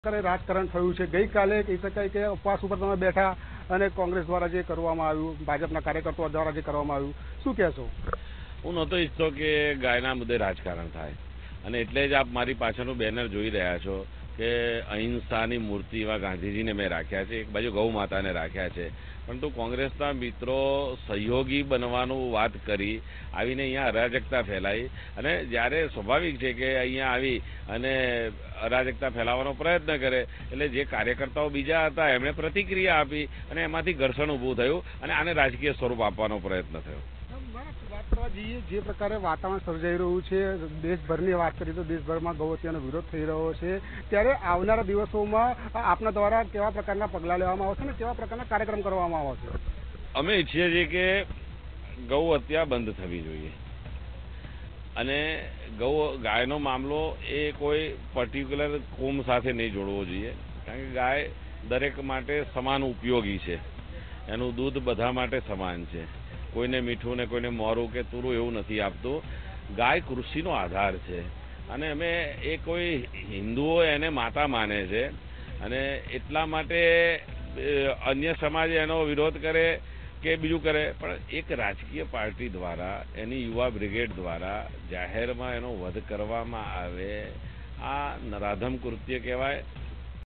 રાજકારણ થયું છે। ગઈકાલે કહી શકાય કે ઉપવાસ ઉપર તમે બેઠા અને કોંગ્રેસ દ્વારા જે કરવામાં આવ્યું, ભાજપના કાર્યકર્તાઓ દ્વારા જે કરવામાં આવ્યું, શું કહેશો? હું નહોતો ઈચ્છતો કે ગાયના મુદ્દે રાજકારણ થાય, અને એટલે જ આપ મારી પાછળનું બેનર જોઈ રહ્યા છો કે અહિંસાની મૂર્તિ એવા ગાંધીજીને મેં રાખ્યા છે, એક બાજુ ગૌ માતાને રાખ્યા છે, પરંતુ કોંગ્રેસના મિત્રો સહયોગી બનવાનું વાત કરી આવીને અહીંયા અરાજકતા ફેલાઈ, અને જ્યારે સ્વાભાવિક છે કે અહીંયા આવી અને અરાજકતા ફેલાવવાનો પ્રયત્ન કરે એટલે જે કાર્યકર્તાઓ બીજા હતા એમણે પ્રતિક્રિયા આપી અને એમાંથી ઘર્ષણ ઊભું થયું અને આને રાજકીય સ્વરૂપ આપવાનો પ્રયત્ન થયો। વાત કરવા જઈએ જે પ્રકારે વાતાવરણ સર્જાઈ રહ્યું છે, દેશભરની વાત કરીએ તો દેશભરમાં ગૌ હત્યાનો વિરોધ થઈ રહ્યો છે, ત્યારે આવનારા દિવસોમાં આપના દ્વારા કેવા પ્રકારના પગલાં લેવામાં આવશે અને કેવા પ્રકારના કાર્યક્રમ કરવામાં આવશે? અમે ઈચ્છીએ છીએ કે ગૌ હત્યા બંધ થવી જોઈએ, અને ગાયનો મામલો એ કોઈ પર્ટિક્યુલર કોમ સાથે નહીં જોડવો જોઈએ, કારણ કે ગાય દરેક માટે સમાન ઉપયોગી છે, એનું દૂધ બધા માટે સમાન છે, કોઈને મીઠું ને કોઈને મોરું કે તુરું એવું નથી આપતું। ગાય કૃષિનો આધાર છે, અને અમે એ કોઈ હિન્દુઓ એને માતા માને છે, અને એટલા માટે અન્ય સમાજ એનો વિરોધ કરે કે બીજું કરે, પણ એક રાજકીય પાર્ટી દ્વારા એની યુવા બ્રિગેડ દ્વારા જાહેરમાં એનો વધ કરવામાં આવે, આ નરાધમ કૃત્ય કહેવાય।